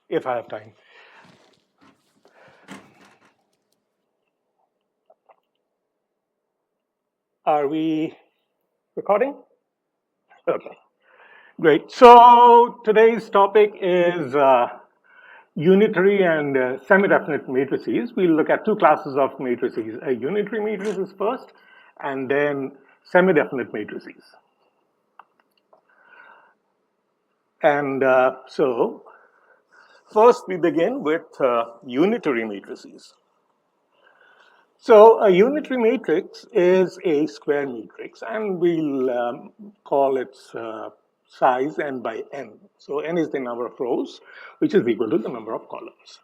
if I have time. Are we recording? Okay, great. So today's topic is unitary and semi-definite matrices. We'll look at two classes of matrices, a unitary matrices first, and then semi-definite matrices. And so first we begin with unitary matrices. So a unitary matrix is a square matrix, and we'll call its size n by n. So n is the number of rows, which is equal to the number of columns.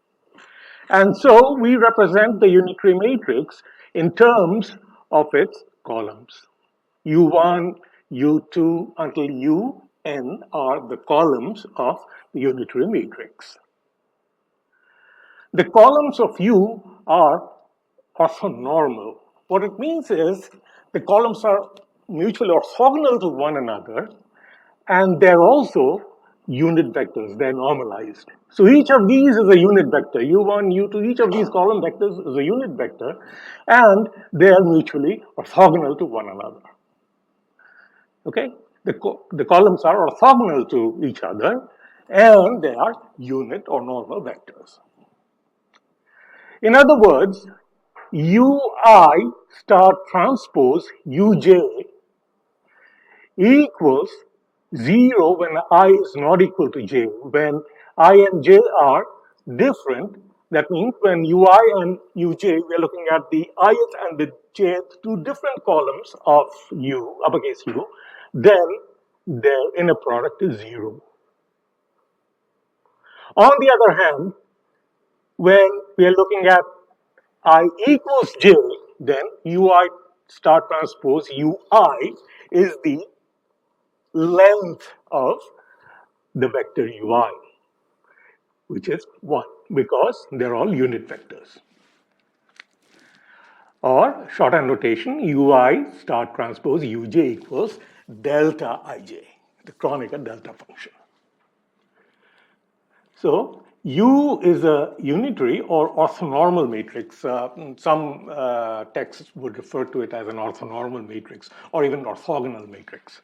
And so we represent the unitary matrix in terms of its columns. U1, U2 until Un are the columns of the unitary matrix. The columns of U are orthonormal. What it means is the columns are mutually orthogonal to one another, and they're also unit vectors. They're normalized. So each of these is a unit vector. U1, U2, each of these column vectors is a unit vector, and they are mutually orthogonal to one another. Okay? The columns are orthogonal to each other, and they are unit or normal vectors. In other words, Ui star transpose Uj equals 0 when I is not equal to j. When I and j are different, that means when Ui and Uj, we are looking at the ith and the jth, two different columns of U, uppercase U, then their inner product is 0. On the other hand, when we are looking at I equals j, then Ui star transpose Ui is the length of the vector Ui, which is 1, because they're all unit vectors. Or shorthand notation, Ui star transpose Uj equals delta Ij, the Kronecker delta function. So U is a unitary or orthonormal matrix. Some texts would refer to it as an orthonormal matrix or even orthogonal matrix.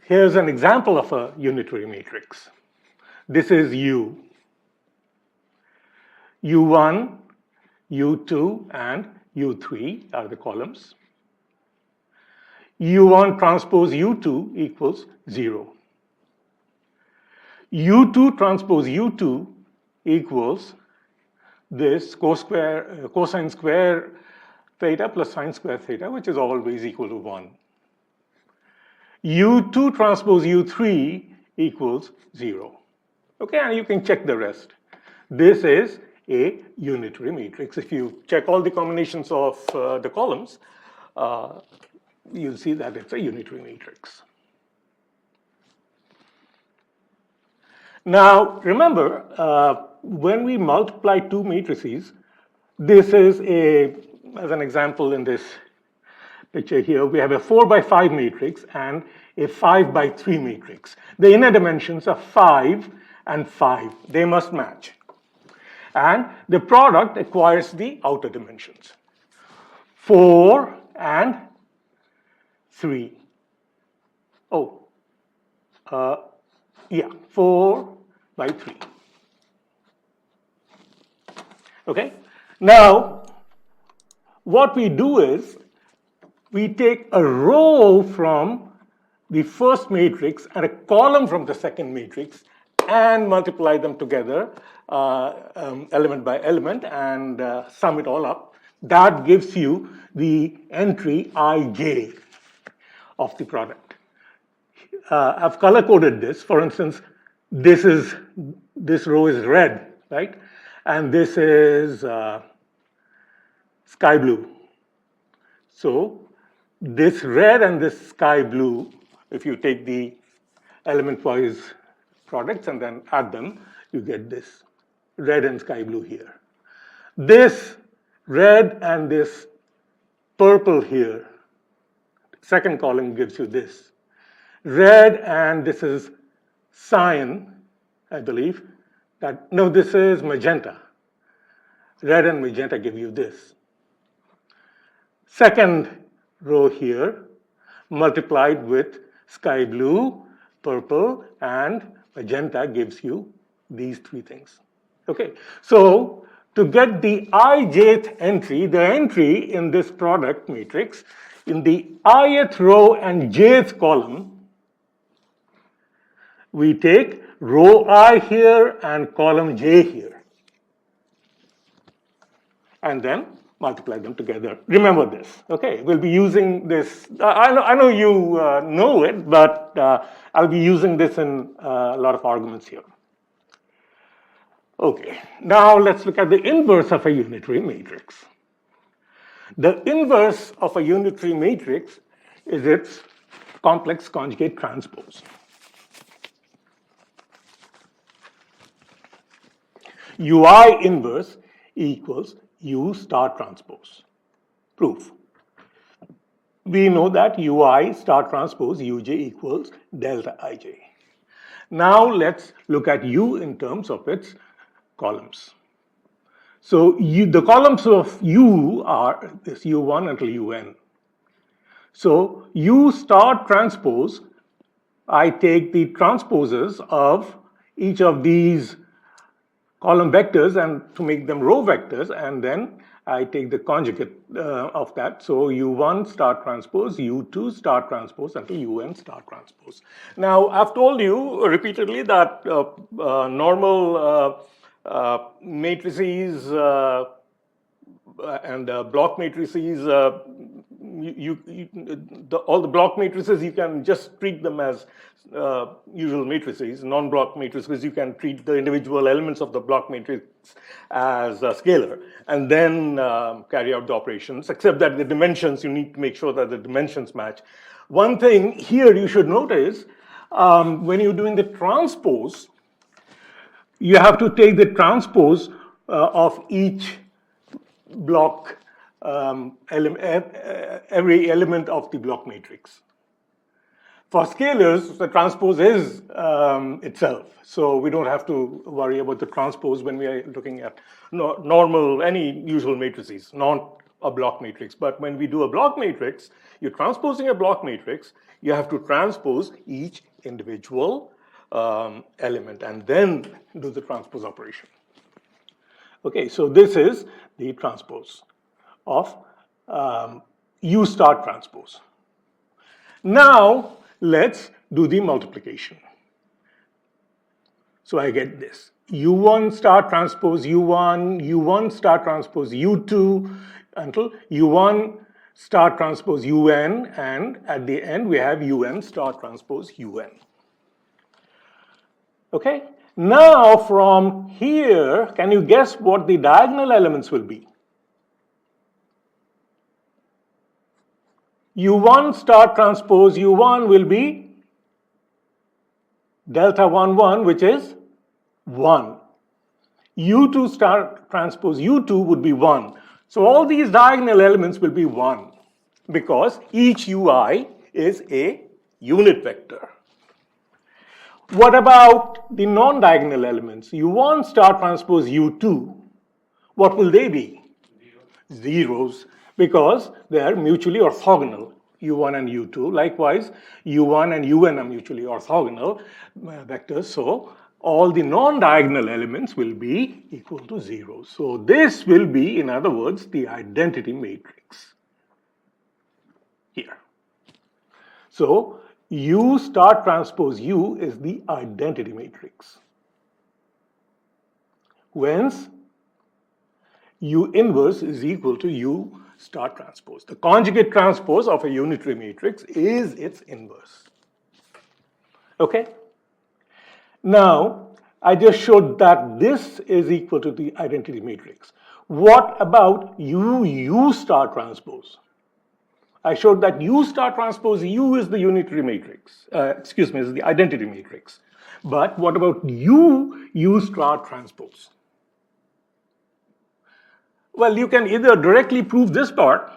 Here's an example of a unitary matrix. This is U. U1, U2, and U3 are the columns. U1 transpose U2 equals 0. U2 transpose U2 equals this cosine square theta plus sine square theta, which is always equal to 1. U2 transpose U3 equals 0. Okay, and you can check the rest. This is a unitary matrix. If you check all the combinations of the columns, you'll see that it's a unitary matrix. Now, remember, when we multiply two matrices, this is as an example in this picture here, we have a 4 by 5 matrix and a 5 by 3 matrix. The inner dimensions are 5 and 5. They must match. And the product acquires the outer dimensions. 4 and 3. Yeah, 4 by 3. Okay? Now, what we do is we take a row from the first matrix and a column from the second matrix and multiply them together element by element and sum it all up. That gives you the entry Ij of the product. I've color-coded this. For instance, this row is red, right? And this is sky blue. So this red and this sky blue, if you take the element-wise products and then add them, you get this red and sky blue here. This red and this purple here, second column gives you this. Red and this is cyan, I believe. No, this is magenta. Red and magenta give you this. Second row here, multiplied with sky blue, purple, and magenta gives you these three things. Okay, so to get the ijth entry, the entry in this product matrix, in the ith row and jth column, we take row I here and column j here, and then multiply them together. Remember this, okay? We'll be using this. I know you know it, but I'll be using this in a lot of arguments here. Okay, now let's look at the inverse of a unitary matrix. The inverse of a unitary matrix is its complex conjugate transpose. UI inverse equals U star transpose. Proof. We know that UI star transpose Uj equals delta Ij. Now let's look at U in terms of its columns. So the columns of U are this U1 until UN. So U star transpose, I take the transposes of each of these column vectors and to make them row vectors, and then I take the conjugate of that. So U1 star transpose, U2 star transpose until UN star transpose. Now, I've told you repeatedly that normal matrices and block matrices, all the block matrices, you can just treat them as usual matrices. Non-block matrices, you can treat the individual elements of the block matrix as a scalar and then carry out the operations, except that the dimensions, you need to make sure that the dimensions match. One thing here you should notice, when you're doing the transpose, you have to take the transpose of each block, every element of the block matrix. For scalars, the transpose is itself, so we don't have to worry about the transpose when we are looking at normal, any usual matrices, not a block matrix. But when we do a block matrix, you're transposing a block matrix, you have to transpose each individual element and then do the transpose operation. Okay, so this is the transpose of U star transpose. Now, let's do the multiplication. So I get this. U1 star transpose U1, U1 star transpose U2, until U1 star transpose UN, and at the end we have UN star transpose UN. Okay? Now from here, can you guess what the diagonal elements will be? U1 star transpose U1 will be delta 1, 1, which is 1. U2 star transpose U2 would be 1. So all these diagonal elements will be 1 because each UI is a unit vector. What about the non-diagonal elements? U1 star transpose U2, what will they be? Zeros, because they are mutually orthogonal, U1 and U2. Likewise, U1 and UN are mutually orthogonal vectors, so all the non-diagonal elements will be equal to 0. So this will be, in other words, the identity matrix here. So U star transpose U is the identity matrix. Whence U inverse is equal to U star transpose. The conjugate transpose of a unitary matrix is its inverse. Okay? Now, I just showed that this is equal to the identity matrix. What about U star transpose? I showed that U star transpose U is the unitary matrix, is the identity matrix. But what about U star transpose? Well, you can either directly prove this part,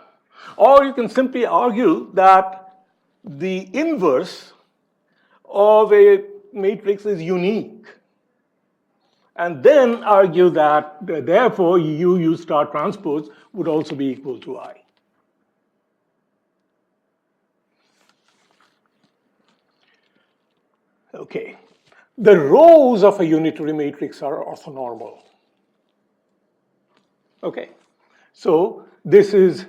or you can simply argue that the inverse of a matrix is unique. and then argue that therefore U star transpose would also be equal to I. Okay. The rows of a unitary matrix are orthonormal. Okay. So this is,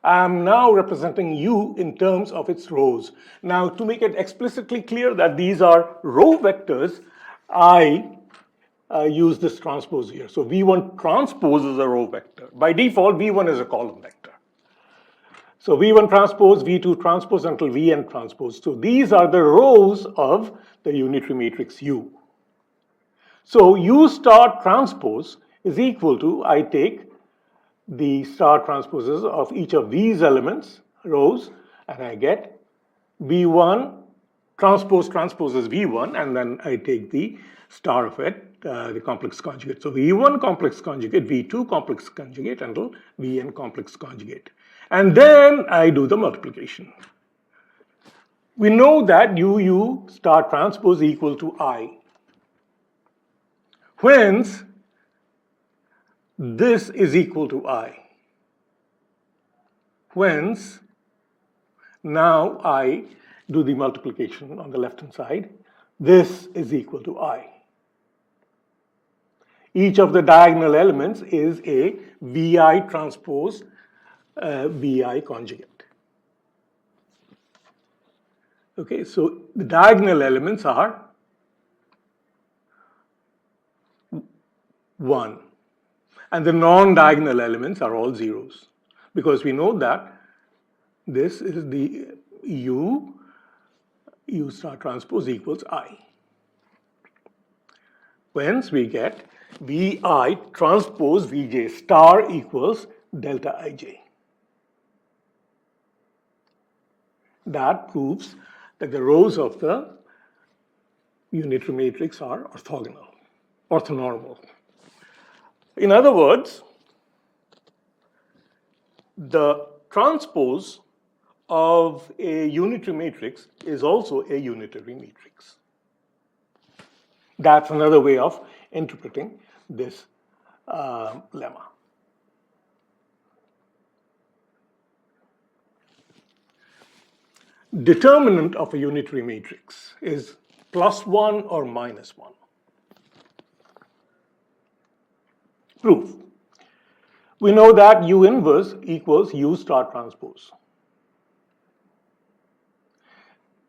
I'm now representing U in terms of its rows. Now, to make it explicitly clear that these are row vectors, I use this transpose here. So V1 transpose is a row vector. By default, V1 is a column vector. So V1 transpose, V2 transpose until Vn transpose. So these are the rows of the unitary matrix U. So U star transpose is equal to, I take the star transposes of each of these elements, rows, and I get V1 transpose is V1, and then I take the star of it, the complex conjugate. So V1 complex conjugate, V2 complex conjugate until Vn complex conjugate. And then I do the multiplication. We know that UU star transpose equal to I. Whence this is equal to I. Whence now I do the multiplication on the left-hand side. This is equal to I. Each of the diagonal elements is a VI transpose VI conjugate. Okay, so the diagonal elements are 1. And the non-diagonal elements are all zeros. Because we know that this is the U star transpose equals I. Whence we get VI transpose Vj star equals delta Ij. That proves that the rows of the unitary matrix are orthonormal. In other words, the transpose of a unitary matrix is also a unitary matrix. That's another way of interpreting this lemma. Determinant of a unitary matrix is +1 or -1. Proof. We know that U inverse equals U star transpose.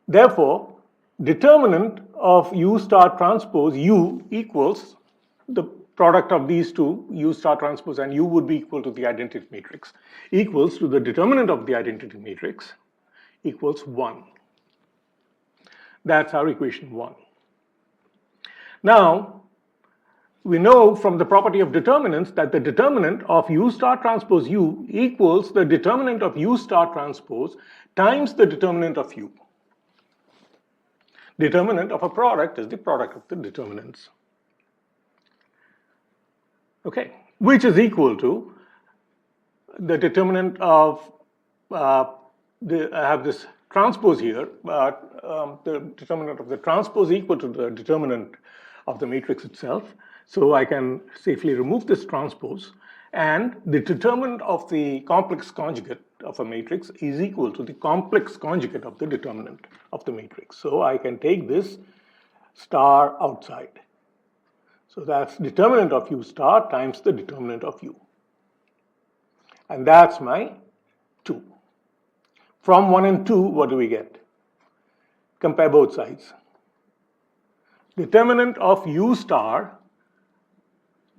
Therefore, determinant of U star transpose U equals the product of these two, U star transpose and U would be equal to the identity matrix, equals to the determinant of the identity matrix equals 1. That's our equation 1. Now, we know from the property of determinants that the determinant of U star transpose U equals the determinant of U star transpose times the determinant of U. Determinant of a product is the product of the determinants. Okay, which is equal to the determinant of, I have this transpose here, but the determinant of the transpose equal to the determinant of the matrix itself. So I can safely remove this transpose, and the determinant of the complex conjugate of a matrix is equal to the complex conjugate of the determinant of the matrix. So I can take this star outside. So that's determinant of U star times the determinant of U. And that's my 2. From 1 and 2, what do we get? Compare both sides. Determinant of U star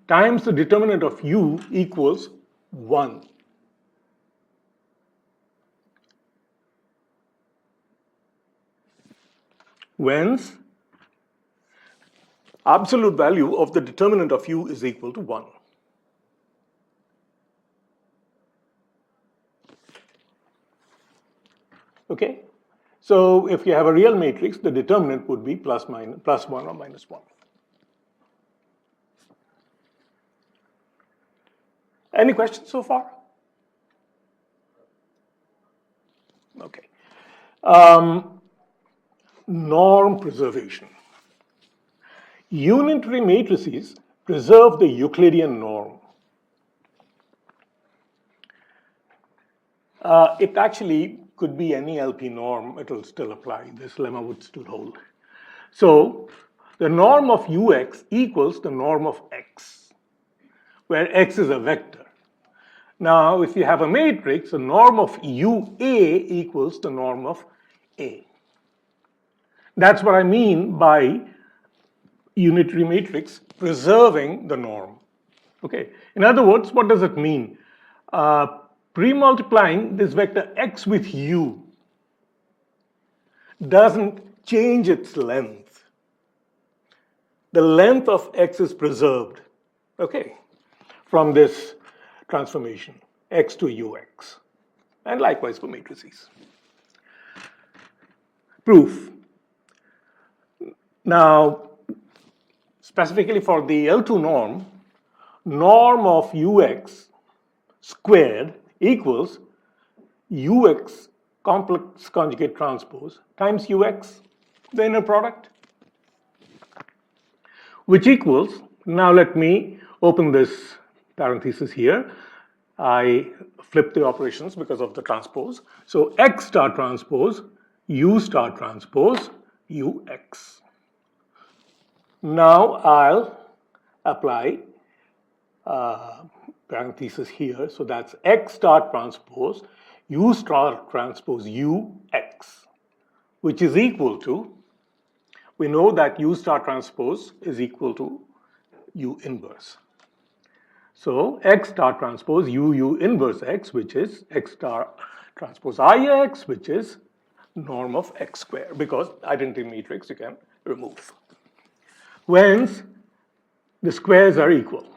times the determinant of U equals 1. Whence absolute value of the determinant of U is equal to 1. Okay? So if you have a real matrix, the determinant would be +1 or -1. Any questions so far? Okay. Norm preservation. Unitary matrices preserve the Euclidean norm. It actually could be any LP norm, it will still apply. This lemma would still hold. So the norm of Ux equals the norm of X, where X is a vector. Now, if you have a matrix, the norm of UA equals the norm of A. That's what I mean by unitary matrix preserving the norm. Okay. In other words, what does it mean? Pre-multiplying this vector x with u doesn't change its length. The length of x is preserved, okay, from this transformation, x to ux, and likewise for matrices. Proof. Now, specifically for the L2 norm, norm of ux squared equals ux complex conjugate transpose times ux, the inner product, which equals, now let me open this parenthesis here. I flip the operations because of the transpose. So x star transpose, u star transpose, ux. Now I'll apply parenthesis here. So that's x star transpose, u star transpose ux, which is equal to, we know that u star transpose is equal to u inverse. So x star transpose u inverse x, which is x star transpose ix, which is norm of x squared, because identity matrix you can remove. Whence the squares are equal.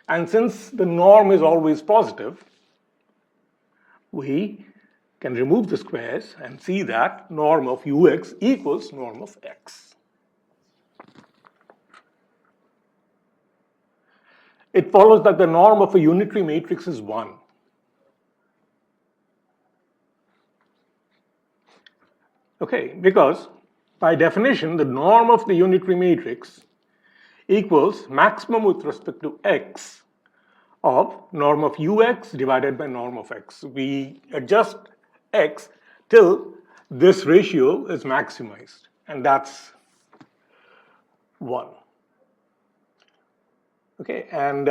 And since the norm is always positive, we can remove the squares and see that norm of ux equals norm of x. It follows that the norm of a unitary matrix is 1. Okay, because by definition, the norm of the unitary matrix equals maximum with respect to x of norm of ux divided by norm of x. We adjust x till this ratio is maximized, and that's 1. Okay, and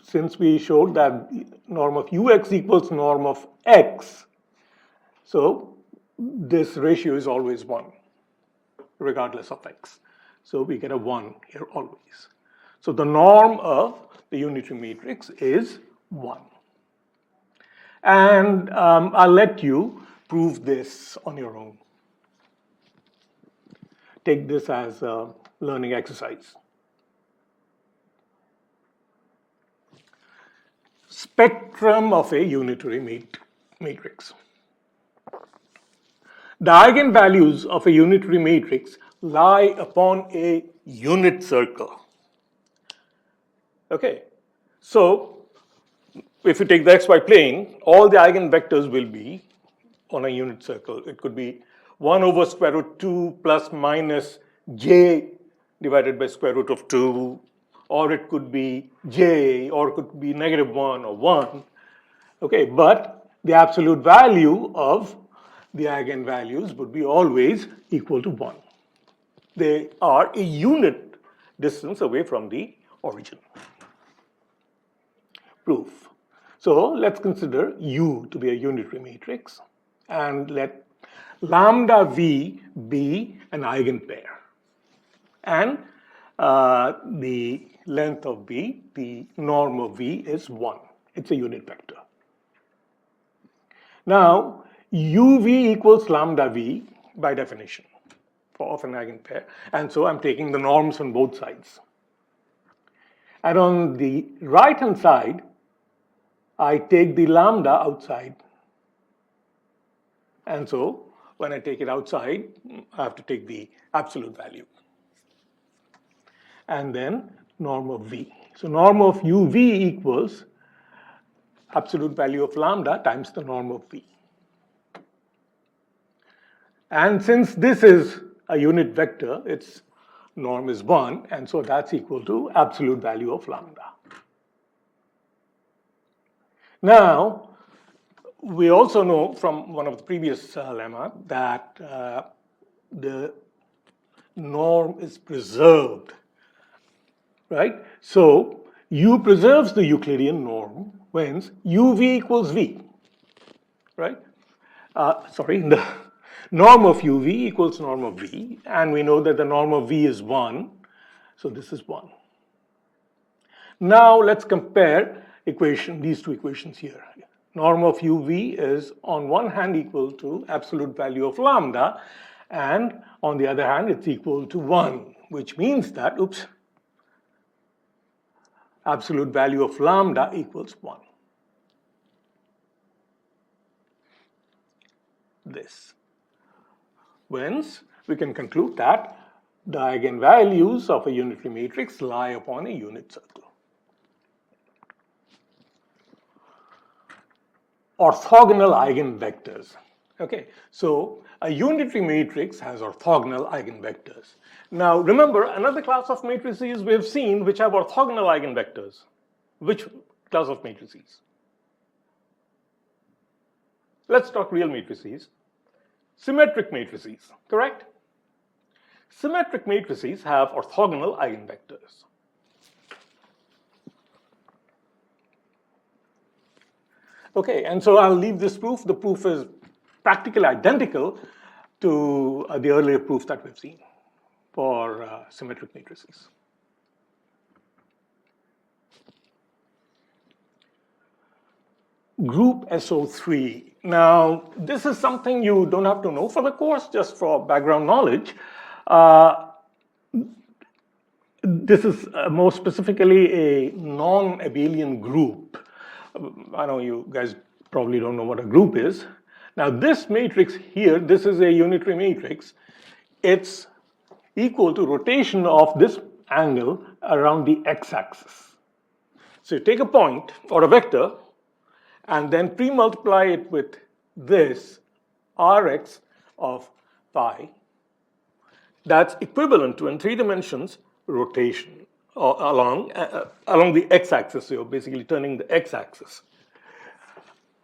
since we showed that norm of ux equals norm of x, so this ratio is always 1, regardless of x. So we get a 1 here always. So the norm of the unitary matrix is 1. And I'll let you prove this on your own. Take this as a learning exercise. Spectrum of a unitary matrix. The eigenvalues of a unitary matrix lie upon a unit circle. Okay, so if you take the xy plane, all the eigenvectors will be on a unit circle. It could be 1 over square root 2 plus minus j divided by square root of 2, or it could be j, or it could be negative 1 or 1. Okay, but the absolute value of the eigenvalues would be always equal to 1. They are a unit distance away from the origin. Proof. So let's consider U to be a unitary matrix, and let lambda V be an eigenpair. And the length of V, the norm of V is 1. It's a unit vector. Now, uv equals lambda v by definition of an eigenpair. And so I'm taking the norms on both sides. And on the right-hand side, I take the lambda outside. And so when I take it outside, I have to take the absolute value. And then norm of v. So norm of uv equals absolute value of lambda times the norm of v. And since this is a unit vector, its norm is 1, and so that's equal to absolute value of lambda. Now, we also know from one of the previous lemma that the norm is preserved, right? So U preserves the Euclidean norm when uv equals v, right? The norm of uv equals norm of v, and we know that the norm of v is 1, so this is 1. Now let's compare these two equations here. Norm of uv is on one hand equal to absolute value of lambda, and on the other hand it's equal to 1, which means that, absolute value of lambda equals 1. This. Whence we can conclude that the eigenvalues of a unitary matrix lie upon a unit circle. Orthogonal eigenvectors. Okay, so a unitary matrix has orthogonal eigenvectors. Now remember, another class of matrices we have seen which have orthogonal eigenvectors. Which class of matrices? Let's talk real matrices. Symmetric matrices, correct? Symmetric matrices have orthogonal eigenvectors. Okay, and so I'll leave this proof. The proof is practically identical to the earlier proof that we've seen for symmetric matrices. Group SO3. Now, this is something you don't have to know for the course, just for background knowledge. This is more specifically a non-abelian group. I know you guys probably don't know what a group is. Now, this matrix here, this is a unitary matrix. It's equal to rotation of this angle around the x-axis. So you take a point or a vector and then pre-multiply it with this Rx of phi. That's equivalent to, in 3 dimensions, rotation along the x-axis. So you're basically turning the x-axis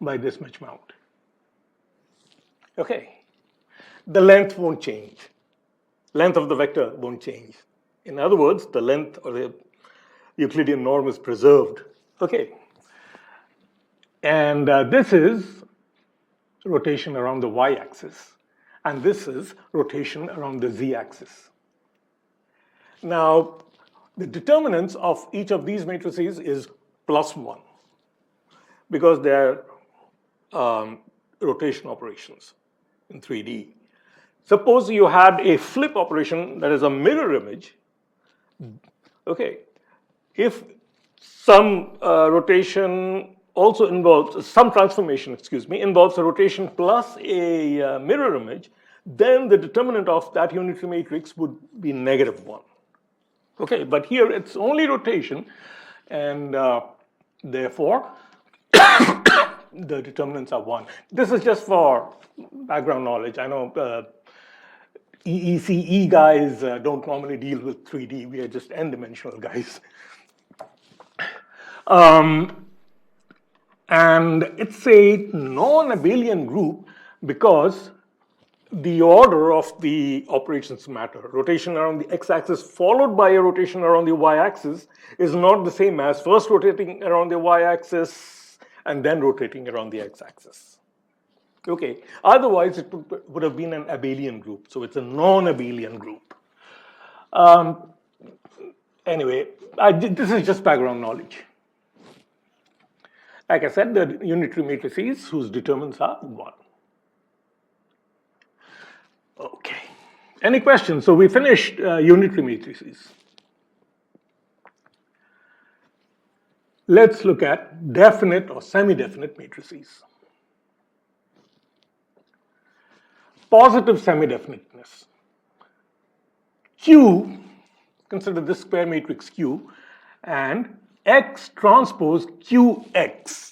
by this much amount. Okay, the length won't change. Length of the vector won't change. In other words, the length or the Euclidean norm is preserved. Okay. And this is rotation around the y-axis, and this is rotation around the z-axis. Now, the determinants of each of these matrices is +1 because they're rotation operations in 3D. Suppose you had a flip operation that is a mirror image. Okay, if some rotation also involves, some transformation, involves a rotation plus a mirror image, then the determinant of that unitary matrix would be -1. Okay, but here it's only rotation, and therefore the determinants are 1. This is just for background knowledge. I know ECE guys don't normally deal with 3D. We are just n-dimensional guys. And it's a non-abelian group because the order of the operations matter. Rotation around the x-axis followed by a rotation around the y-axis is not the same as first rotating around the y-axis and then rotating around the x-axis. Okay, otherwise it would have been an abelian group, so it's a non-abelian group. Anyway, this is just background knowledge. Like I said, the unitary matrices whose determinants are 1. Okay. Any questions? So we finished unitary matrices. Let's look at definite or semi-definite matrices. Positive semi-definiteness. Q, consider this square matrix Q, and X transpose QX.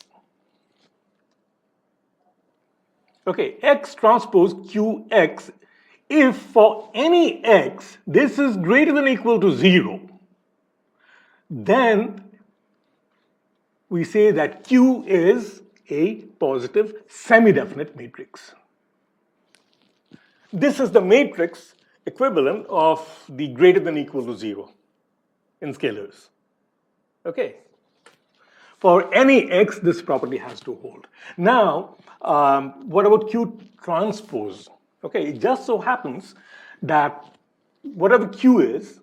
Okay, X transpose QX if for any x this is greater than or equal to 0, then we say that Q is a positive semi-definite matrix. This is the matrix equivalent of the greater than or equal to 0 in scalars. Okay. For any x, this property has to hold. Now, what about Q transpose? Okay, it just so happens that whatever Q is,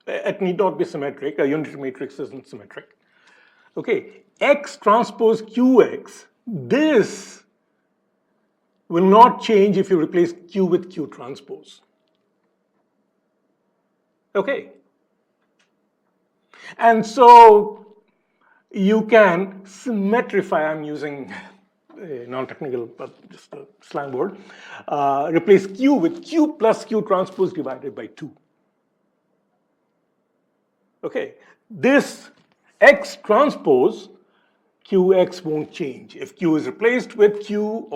it need not be symmetric. A unitary matrix isn't symmetric. Okay, X transpose QX, this will not change if you replace Q with Q transpose. Okay. And so you can symmetrify, I'm using a non-technical, but just a slang word, replace Q with Q plus Q transpose divided by 2. Okay, this X transpose QX won't change if Q is replaced with Q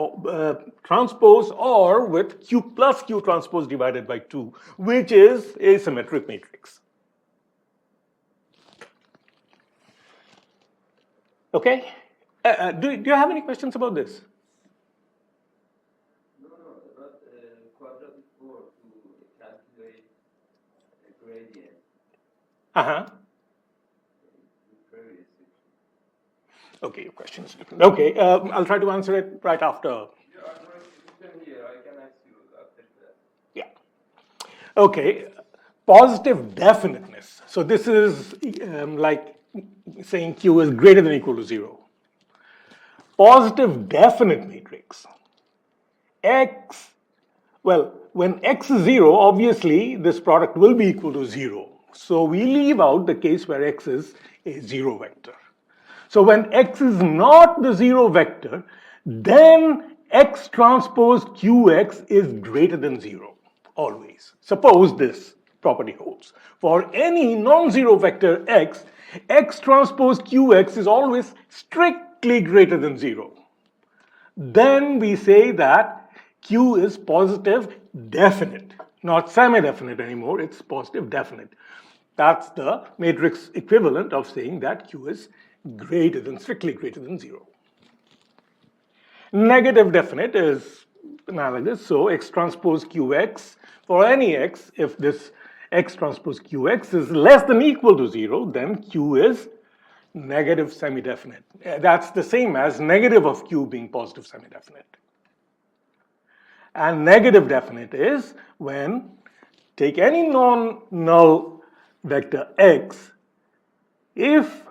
transpose or with Q plus Q transpose divided by 2, which is a symmetric matrix. Okay, do you have any questions about this? No, about quadratic form to calculate a gradient. Okay, your question is different. Okay, I'll try to answer it right after. Yeah, I can ask you after that. Yeah. Okay, positive definiteness. So this is like saying Q is greater than or equal to 0. Positive definite matrix. X, well, when X is 0, obviously this product will be equal to 0. So we leave out the case where X is a 0 vector. So when X is not the 0 vector, then X transpose QX is greater than 0, always. Suppose this property holds. For any non-zero vector X, X transpose QX is always strictly greater than 0. Then we say that Q is positive definite, not semi-definite anymore, it's positive definite. That's the matrix equivalent of saying that Q is greater than, strictly greater than 0. Negative definite is analogous, so X transpose QX, for any X, if this X transpose QX is less than or equal to 0, then Q is negative semi-definite. That's the same as negative of Q being positive semi-definite. And negative definite is when take any non-null vector X, if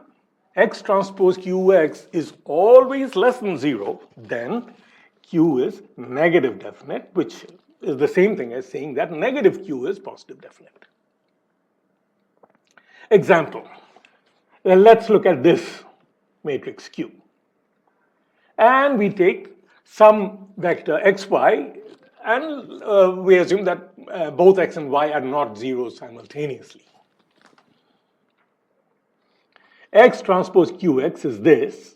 X transpose QX is always less than 0, then Q is negative definite, which is the same thing as saying that negative Q is positive definite. Example. Well, let's look at this matrix Q. And we take some vector xy, and we assume that both x and y are not zeros simultaneously. X transpose QX is this,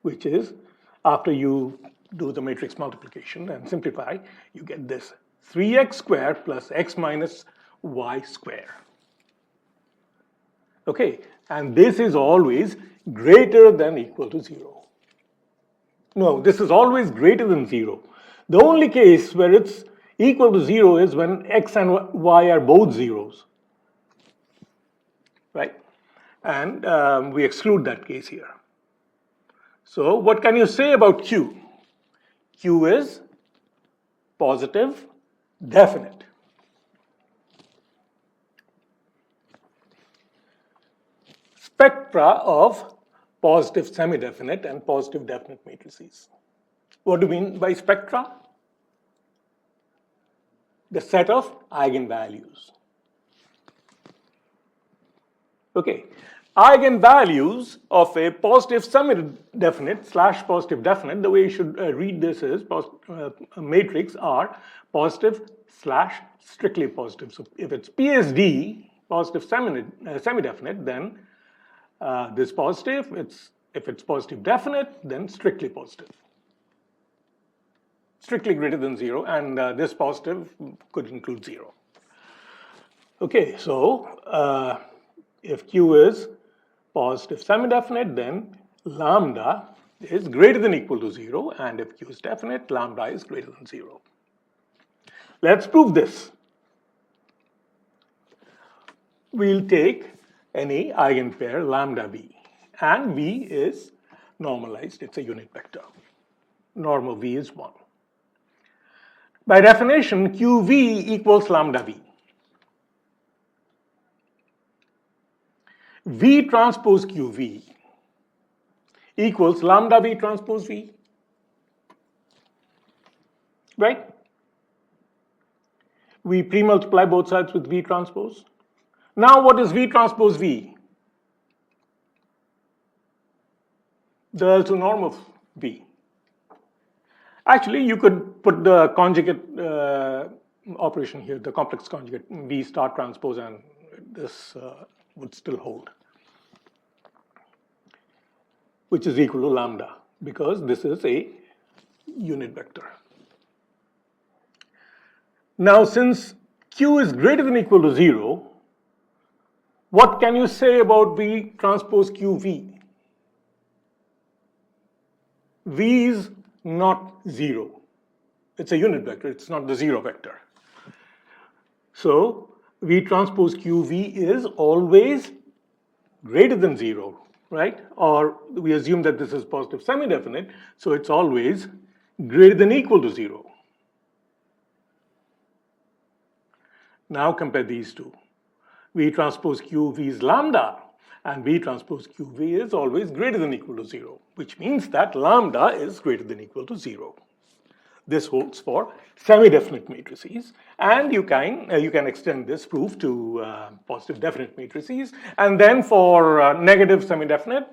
which is, after you do the matrix multiplication and simplify, you get this 3x squared plus x minus y squared. Okay, and this is always greater than or equal to 0. No, this is always greater than 0. The only case where it's equal to 0 is when x and y are both zeros. Right? And we exclude that case here. So what can you say about Q? Q is positive definite. Spectra of positive semi-definite and positive definite matrices. What do you mean by spectra? The set of eigenvalues. Okay, eigenvalues of a positive semi-definite slash positive definite, the way you should read this is matrix are positive slash strictly positive. So if it's PSD, positive semi-definite, then this positive, if it's positive definite, then strictly positive. strictly greater than 0, and this positive could include 0. Okay, so if Q is positive semi-definite, then lambda is greater than or equal to 0, and if Q is definite, lambda is greater than 0. Let's prove this. We'll take any eigenpair lambda v, and v is normalized, it's a unit vector. Normal v is 1. By definition, qv equals lambda v. V transpose qv equals lambda v transpose v, right? We pre-multiply both sides with v transpose. Now what is v transpose v? The orthonormal of v. Actually, you could put the conjugate operation here, the complex conjugate, v star transpose, and this would still hold, which is equal to lambda, because this is a unit vector. Now, since q is greater than or equal to 0, what can you say about v transpose qv? V is not 0. It's a unit vector, it's not the 0 vector. So v transpose qv is always greater than 0, right? Or we assume that this is positive semi-definite, so it's always greater than or equal to 0. Now compare these two. V transpose qv is lambda, and v transpose qv is always greater than or equal to 0, which means that lambda is greater than or equal to 0. This holds for semi-definite matrices, and you can extend this proof to positive definite matrices. And then for negative semi-definite,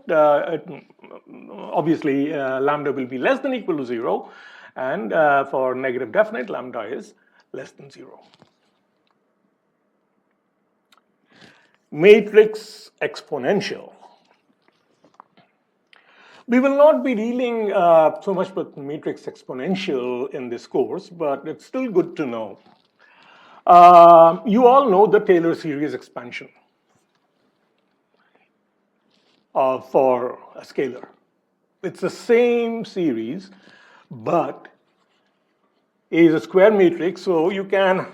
obviously lambda will be less than or equal to 0, and for negative definite, lambda is less than 0. Matrix exponential. We will not be dealing so much with matrix exponential in this course, but it's still good to know. You all know the Taylor series expansion for a scalar. It's the same series, but A is a square matrix, so you can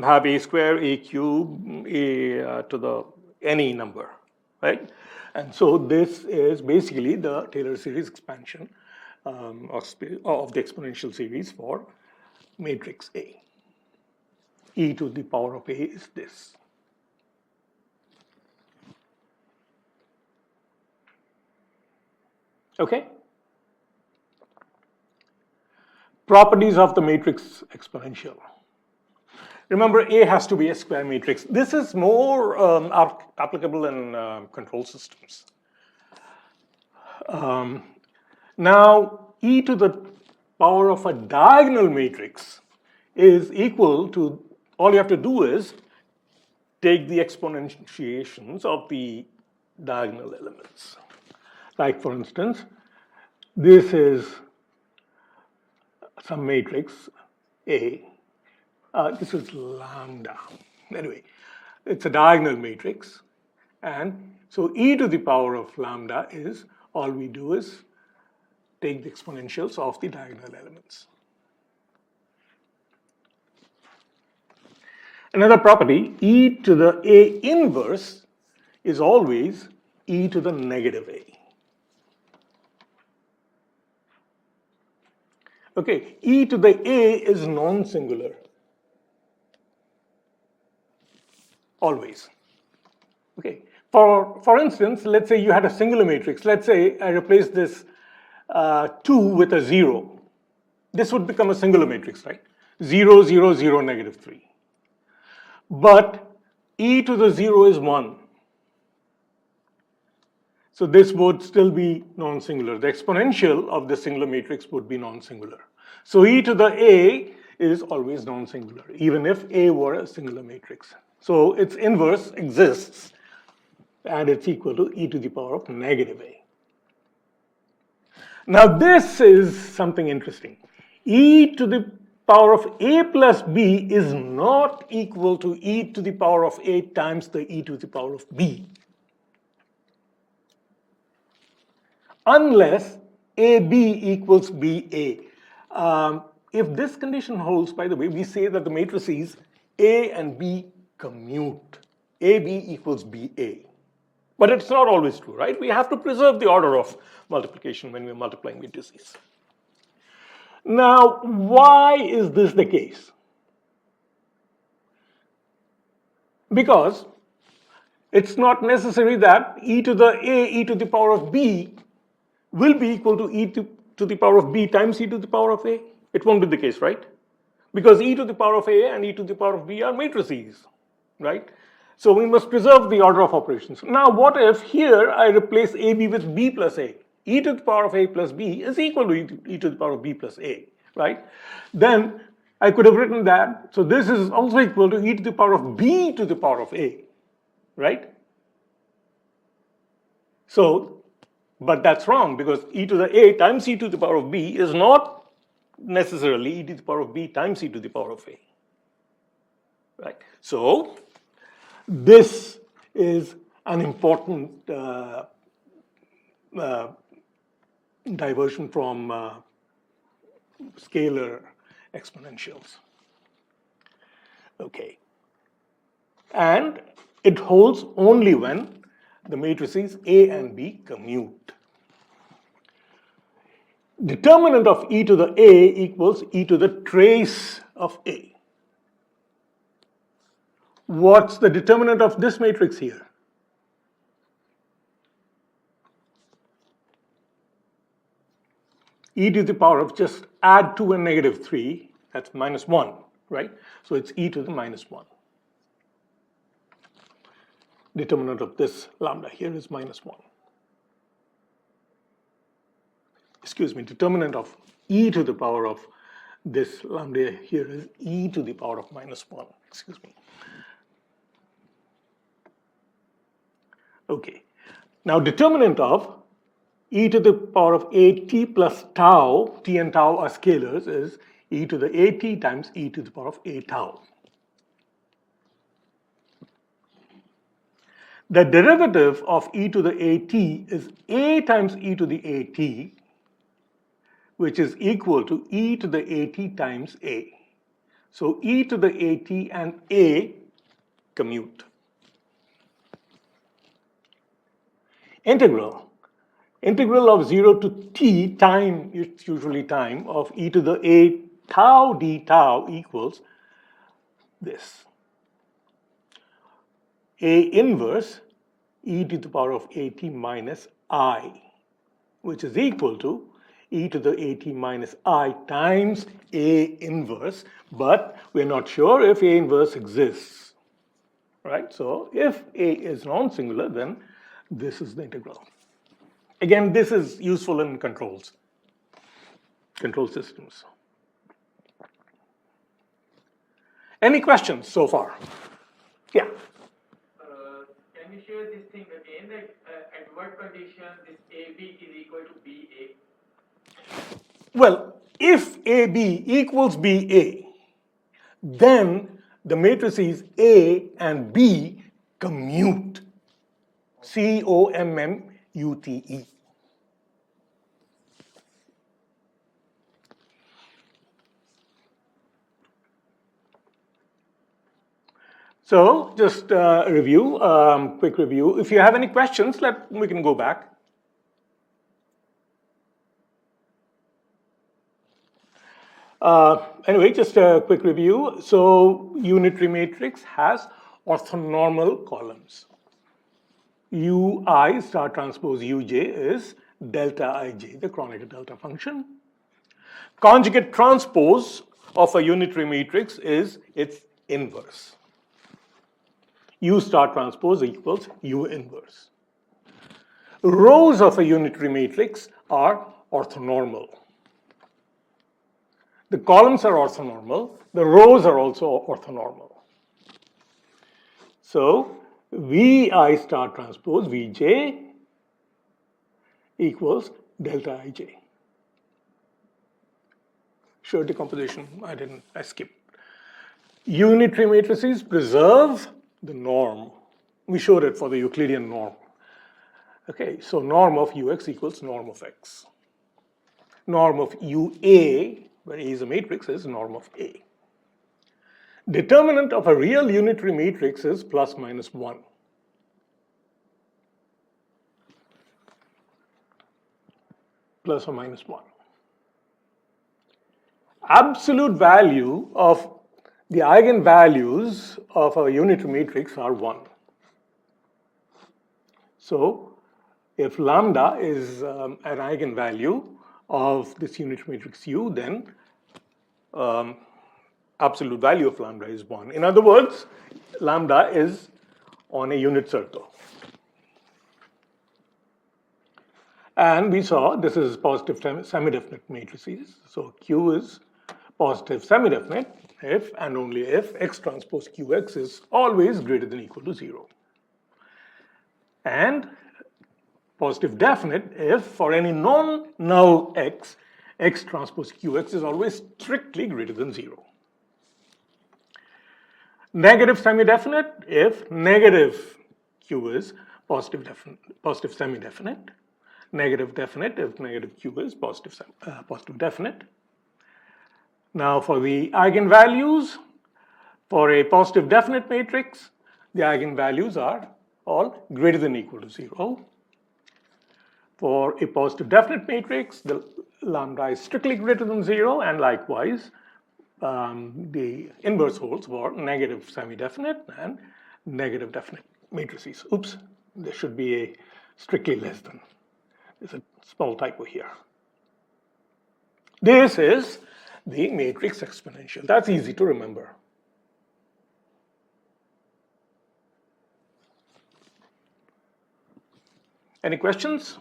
have A square, A cube, A to the any number, right? And so this is basically the Taylor series expansion of the exponential series for matrix A. E to the power of A is this. Okay? Properties of the matrix exponential. Remember, A has to be a square matrix. This is more applicable in control systems. Now, e to the power of a diagonal matrix is equal to, all you have to do is take the exponentiations of the diagonal elements. Like, for instance, this is some matrix A. This is lambda. Anyway, it's a diagonal matrix. And so e to the power of lambda is, all we do is take the exponentials of the diagonal elements. Another property, e to the A inverse is always e to the negative A. Okay, e to the A is non-singular. Always. Okay, for instance, let's say you had a singular matrix. Let's say I replace this 2 with a 0. This would become a singular matrix, right? 0, 0, 0, negative 3. But e to the 0 is 1. So this would still be non-singular. The exponential of the singular matrix would be non-singular. So e to the A is always non-singular, even if A were a singular matrix. So its inverse exists, and it's equal to e to the power of negative A. Now this is something interesting. e to the power of a plus b is not equal to e to the power of a times the e to the power of b, unless ab equals ba. If this condition holds, by the way, we say that the matrices a and b commute. ab equals ba. But it's not always true, right? We have to preserve the order of multiplication when we're multiplying matrices. Now, why is this the case? Because it's not necessary that e to the a, e to the power of b will be equal to e to the power of b times e to the power of a. It won't be the case, right? Because e to the power of a and e to the power of b are matrices, right? So we must preserve the order of operations. Now, what if here I replace ab with b plus a? E to the power of a plus b is equal to e to the power of b plus a, right? Then I could have written that, so this is also equal to e to the power of b to the power of a, right? So, but that's wrong because e to the a times e to the power of b is not necessarily e to the power of b times e to the power of a, right? So, this is an important diversion from scalar exponentials. Okay. And it holds only when the matrices A and B commute. Determinant of e to the a equals e to the trace of a. What's the determinant of this matrix here? E to the power of, just add 2 and negative 3, that's minus 1, right? So it's e to the minus 1. Determinant of this lambda here is minus 1. Excuse me, determinant of e to the power of this lambda here is e to the power of minus 1. Excuse me. Okay. Now, determinant of e to the power of at plus tau, t and tau are scalars, is e to the at times e to the power of a tau. The derivative of e to the at is a times e to the at, which is equal to e to the at times a. So e to the at and a commute. Integral of 0 to t, time, it's usually time, of e to the a tau d tau equals this. A inverse e to the power of at minus I, which is equal to e to the at minus I times A inverse, but we're not sure if A inverse exists, right? So if A is non-singular, then this is the integral. Again, this is useful in control systems. Any questions so far? Yeah. Can you share this thing again? That at what condition this AB is equal to BA? Well, if AB equals BA, then the matrices A and B commute. C-O-M-M-U-T-E. So just review, quick review. If you have any questions, we can go back. Anyway, just a quick review. So unitary matrix has orthonormal columns. Ui star transpose Uj is delta Ij, the Kronecker delta function. Conjugate transpose of a unitary matrix is its inverse. U star transpose equals U inverse. Rows of a unitary matrix are orthonormal. The columns are orthonormal, the rows are also orthonormal. So Vi star transpose Vj equals delta Ij. show decomposition. I skipped. Unitary matrices preserve the norm. We showed it for the Euclidean norm. Okay, so norm of ux equals norm of x. Norm of ua, where A is a matrix, is norm of A. Determinant of a real unitary matrix is plus minus 1. Plus or minus 1. Absolute value of the eigenvalues of a unitary matrix are 1. So if lambda is an eigenvalue of this unitary matrix U, then absolute value of lambda is 1. In other words, lambda is on a unit circle. And we saw this is positive semi-definite matrices. So Q is positive semi-definite if and only if x transpose Qx is always greater than or equal to 0. And positive definite if for any non-null x, x transpose Qx is always strictly greater than 0. Negative semi-definite if negative Q is positive semi-definite. Negative definite if negative Q is positive definite. Now for the eigenvalues, for a positive definite matrix, the eigenvalues are all greater than or equal to 0. For a positive definite matrix, the lambda is strictly greater than 0, and likewise, the inverse holds for negative semi-definite and negative definite matrices. Oops, there should be a strictly less than. There's a small typo here. This is the matrix exponential. That's easy to remember. Any questions?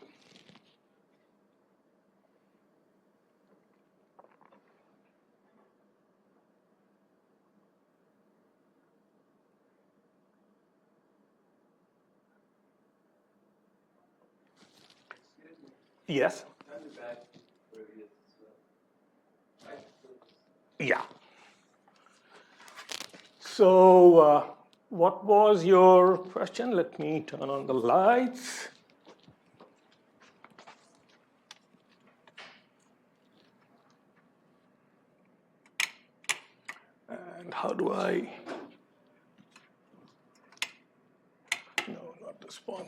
Yes? Yeah. So what was your question? Let me turn on the lights. And how do I? No, not this one.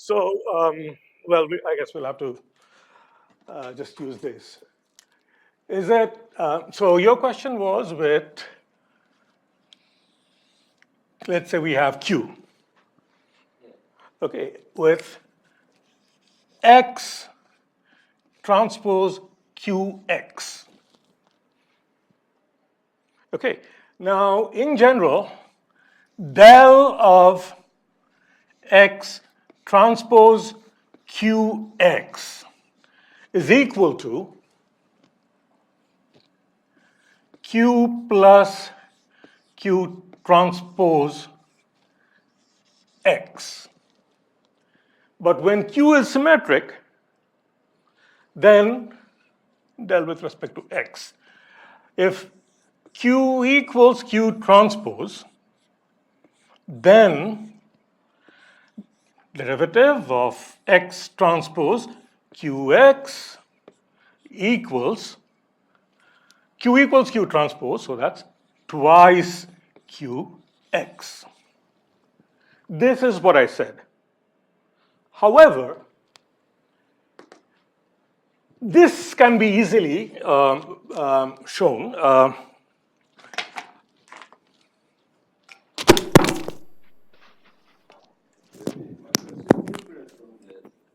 So, well, I guess we'll have to just use this. Is it, so your question was with, let's say we have Q. Okay, with X transpose QX. Okay, now in general, del of X transpose QX is equal to Q plus Q transpose X. But when Q is symmetric, then del with respect to X. If Q equals Q transpose, then derivative of X transpose QX equals Q transpose, so that's twice QX. This is what I said. However, this can be easily shown.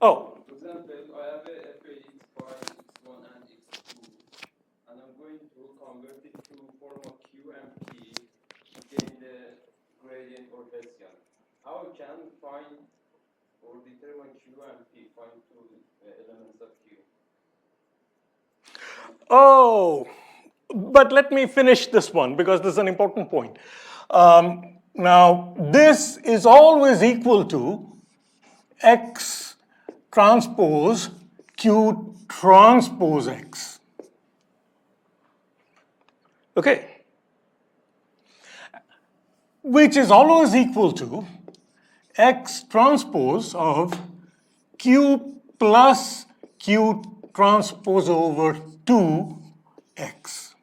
Oh. For example, I have a fx by x1 and x2, and I'm going to convert it to form of q and p to gain the gradient or Hessian. Oh, but let me finish this one because this is an important point. Now, this is always equal to X transpose Q transpose X. Okay? Which is always equal to X transpose of Q plus Q transpose over 2X.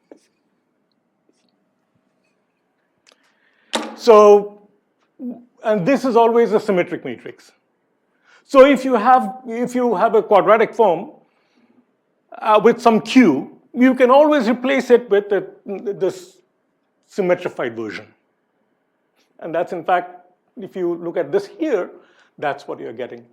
So, and this is always a symmetric matrix. So if you have a quadratic form with some Q, you can always replace it with this symmetrified version. And that's in fact, if you look at this here, that's what you're getting.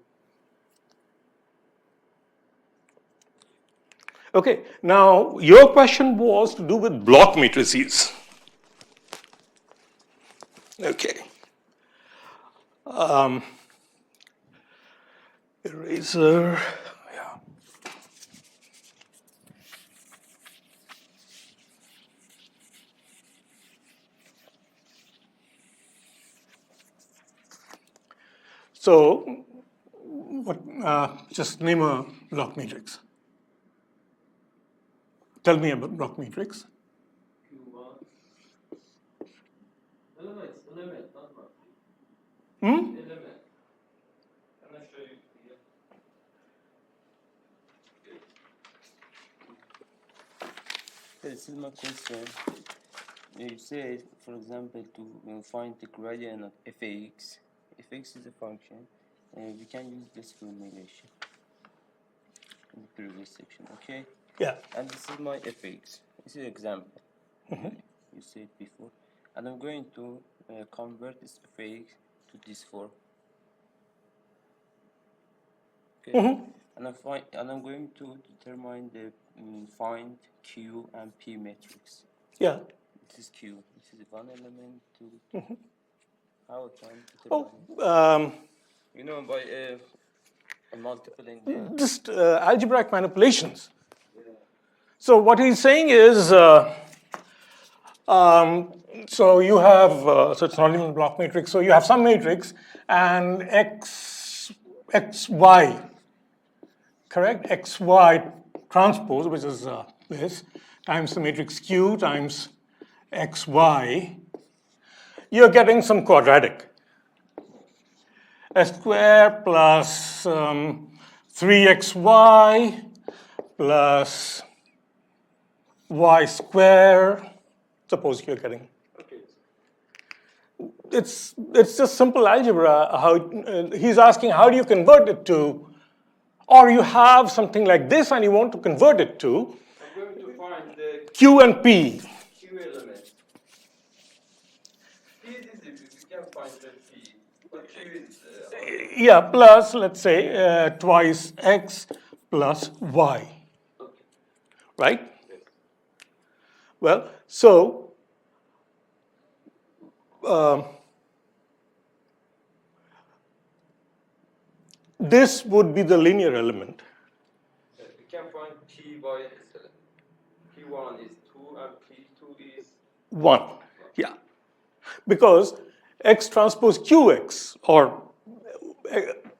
Okay, now your question was to do with block matrices. Okay. Eraser, yeah. So, just name a block matrix. Tell me about block matrix. Q1. No, it's element, not block. Hmm? Element. I'm not sure you. This is my question. You say, for example, to find the gradient of fx. Fx is a function, and we can use this formulation in the previous section, okay? Yeah. And this is my fx. This is an example. You said before. And I'm going to convert this fx to this form. Okay. And I'm going to determine the find Q and P matrix. Yeah. This is Q. This is one element, two. How can Oh, determine? You know, by multiplying the. just algebraic manipulations. Yeah. So what he's saying is, so you have, so it's not even a block matrix. So you have some matrix and xy, correct? xy transpose, which is this, times the matrix Q times xy. You're getting some quadratic. S square plus 3xy plus y square. Suppose you're getting. Okay. It's just simple algebra. He's asking how do you convert it to, or you have something like this and you want to convert it to I'm going to find the Q and P. Q element. P is easy. We can find the P, but Q is hard. Yeah, plus let's say twice x plus y, Okay. right? Yes. Well, so this would be the linear element. We can find P by this element. P1 is 2 and P2 is 1, yeah. Because x transpose qx, or,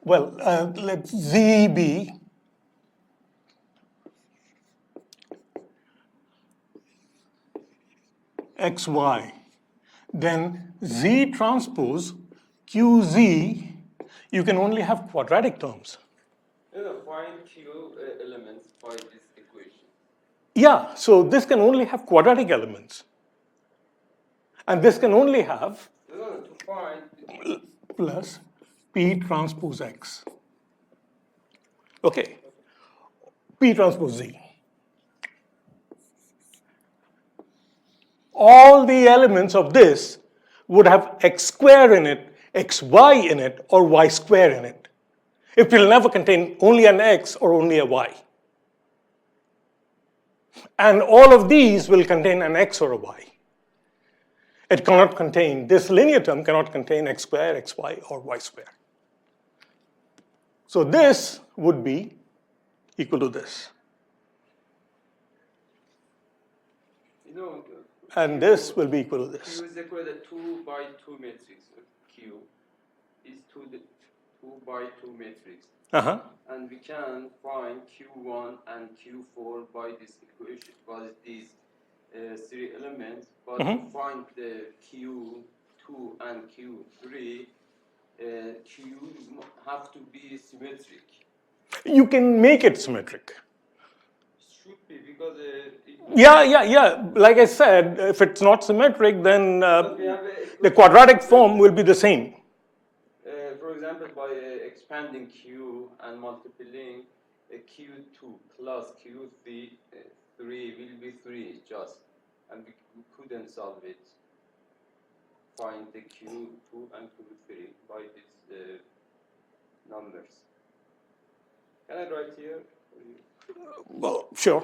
well, let z be xy. Then z transpose qz, you can only have quadratic terms. No, find Q elements by this equation. Yeah, so this can only have quadratic elements. And this can only have No, to find plus p transpose x. Okay, p transpose z. All the elements of this would have x square in it, xy in it, or y square in it. It will never contain only an x or only a y. And all of these will contain an x or a y. It cannot contain, this linear term cannot contain x square, xy, or y square. So this would be equal to this. You know, And this will be equal to this. Q is equal to 2 by 2 matrix. Q is 2 by 2 matrix. Uh-huh. And we can find Q1 and Q4 by this equation, by these three elements. But to find the Q2 and Q3, Q have to be symmetric. You can make it symmetric. Should be, because Yeah. Like I said, if it's not symmetric, then we have the quadratic form will be the same. for example, by expanding Q and multiplying Q2 plus Q3, 3 will be 3 just, and we couldn't solve it. Find the Q2 and Q3 by these numbers. Can I write here? Well, sure.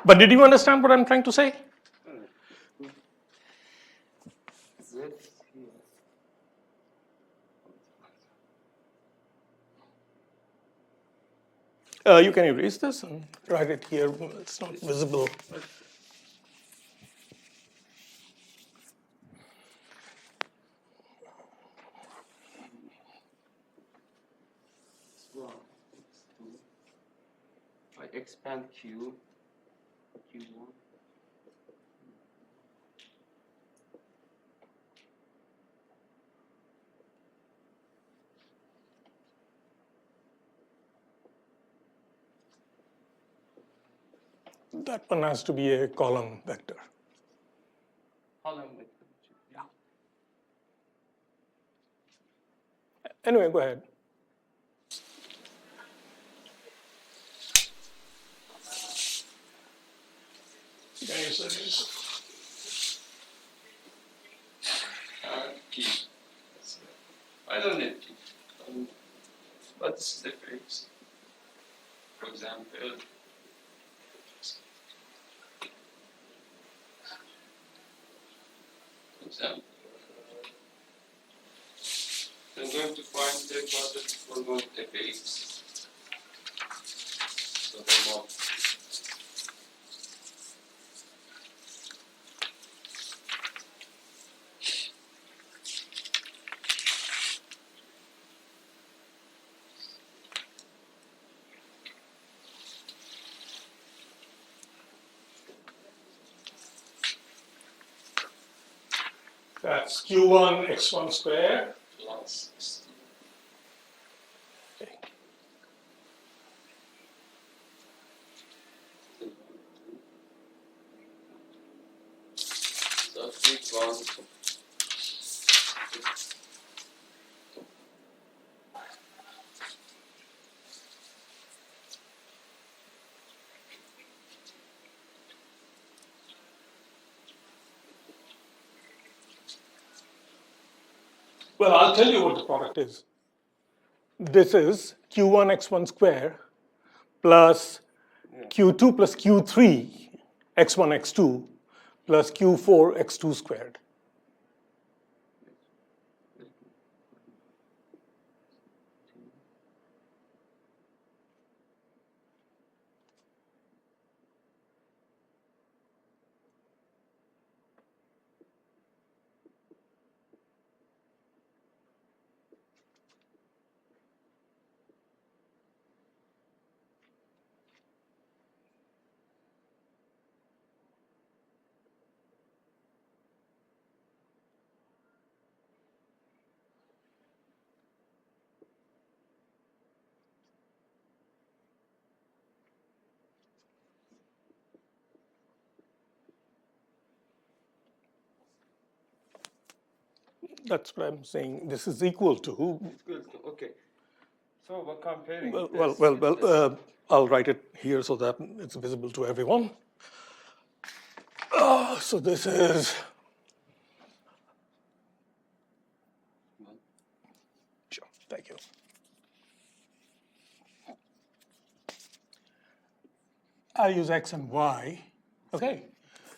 But did you understand what I'm trying to say? Z here. You can erase this and write it here. It's not visible. X1, X2. I expand Q, Q1. That one has to be a column vector. Column vector. Yeah. Anyway, go ahead. P. I don't need P. But this is the phrase. For example, I'm going to find the quadratic form of fx. So the mod. That's q1 x1 squared. Plus. Okay. So big one. Well, I'll tell you what the product is. This is q1 x1 squared plus q2 plus q3 x1 x2 plus q4 x2 squared. That's what I'm saying. This is equal to. Okay. So we're comparing. Well, I'll write it here so that it's visible to everyone. So this is. Sure, thank you. I'll use x and y. Okay.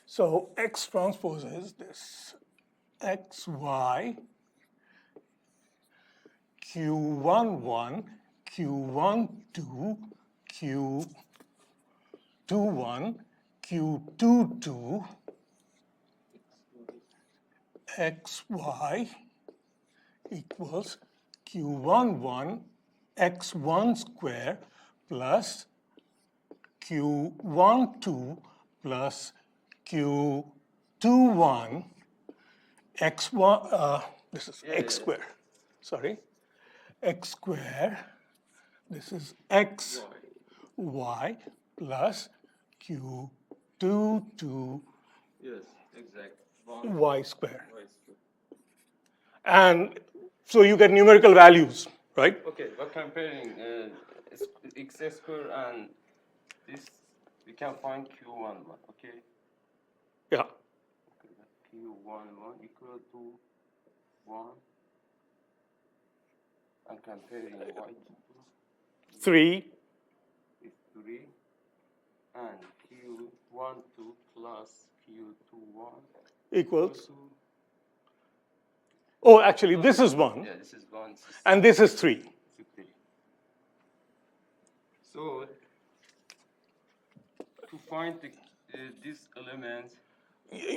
So x transpose is this x, y, q11, q12, q Q21, Q22, xy equals Q11 x1 square plus Q12 plus Q21 x1, this is x square, sorry, x square, this is x y plus Q22 Yes, exact. y square. And so you get numerical values, right? Okay, but comparing x square and this, we can find Q11, okay? Yeah. Q11 equal to 1. And comparing y to 3 is 3. And Q12 plus Q21 equals, to, oh, actually, this is 1, yeah, this is 1. This is and this is 3. 3. So, to find this element,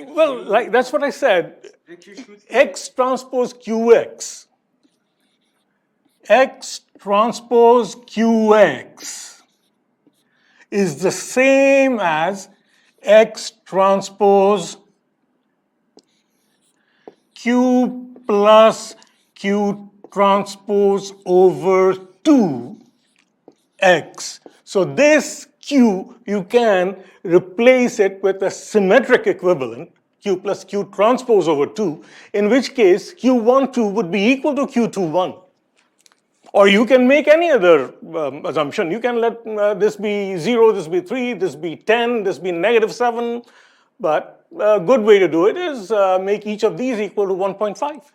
Well, like that's what I said. the Q should X transpose QX. X transpose QX is the same as X transpose Q plus Q transpose over 2X. So this Q, you can replace it with a symmetric equivalent, Q plus Q transpose over 2, in which case Q12 would be equal to Q21. Or you can make any other assumption. You can let this be 0, this be 3, this be 10, this be -7. But a good way to do it is make each of these equal to 1.5.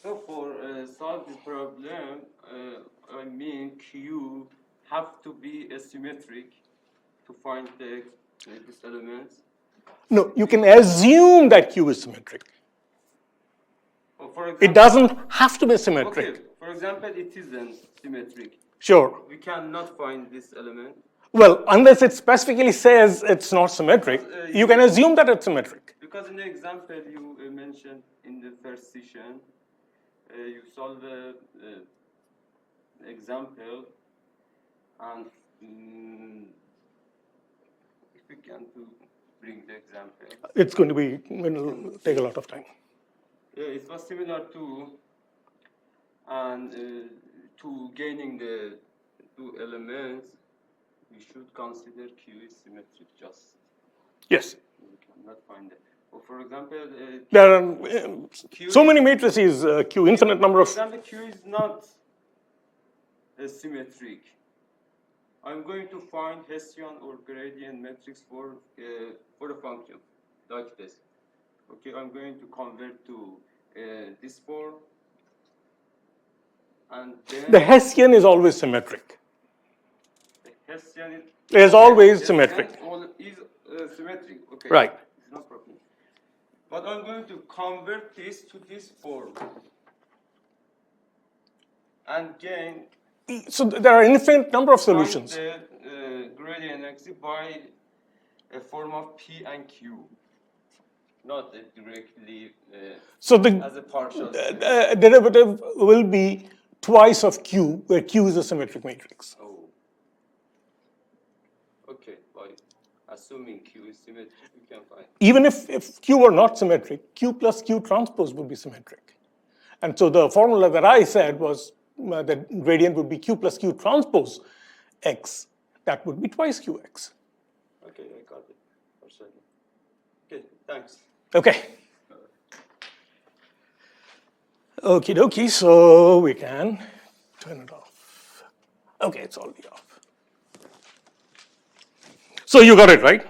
So for solve the problem, I mean Q have to be symmetric to find this element. No, you can assume that Q is symmetric. Oh, for example, It doesn't have to be symmetric. Okay, for example, it isn't symmetric. Sure. We cannot find this element. Well, unless it specifically says it's not symmetric, you can assume that it's symmetric. Because in the example you mentioned in the first session, you solve the example, and if we can bring the example. It's going to take a lot of time. It was similar to, and to gaining the two elements, we should consider Q is symmetric just. Yes. We cannot find it. Or for example, There are so many matrices, Q, infinite number of. For example, Q is not symmetric. I'm going to find Hessian or gradient matrix for a function like this. Okay, I'm going to convert to this form, and then The Hessian is always symmetric. the Hessian is always symmetric. Is symmetric. Okay. Right. It's no problem. But I'm going to convert this to this form, and gain. So there are infinite number of solutions. Find the gradient x by a form of P and Q, not directly So as a partial. derivative will be twice of Q, where Q is a symmetric matrix. Oh. Okay, by assuming Q is symmetric, we can find. Even if Q were not symmetric, Q plus Q transpose would be symmetric. And so the formula that I said was that gradient would be Q plus Q transpose X. That would be twice QX. Okay, I got it. For certain. Okay, thanks. Okay. Okie dokie, so we can turn it off. Okay, it's already off. So you got it, right?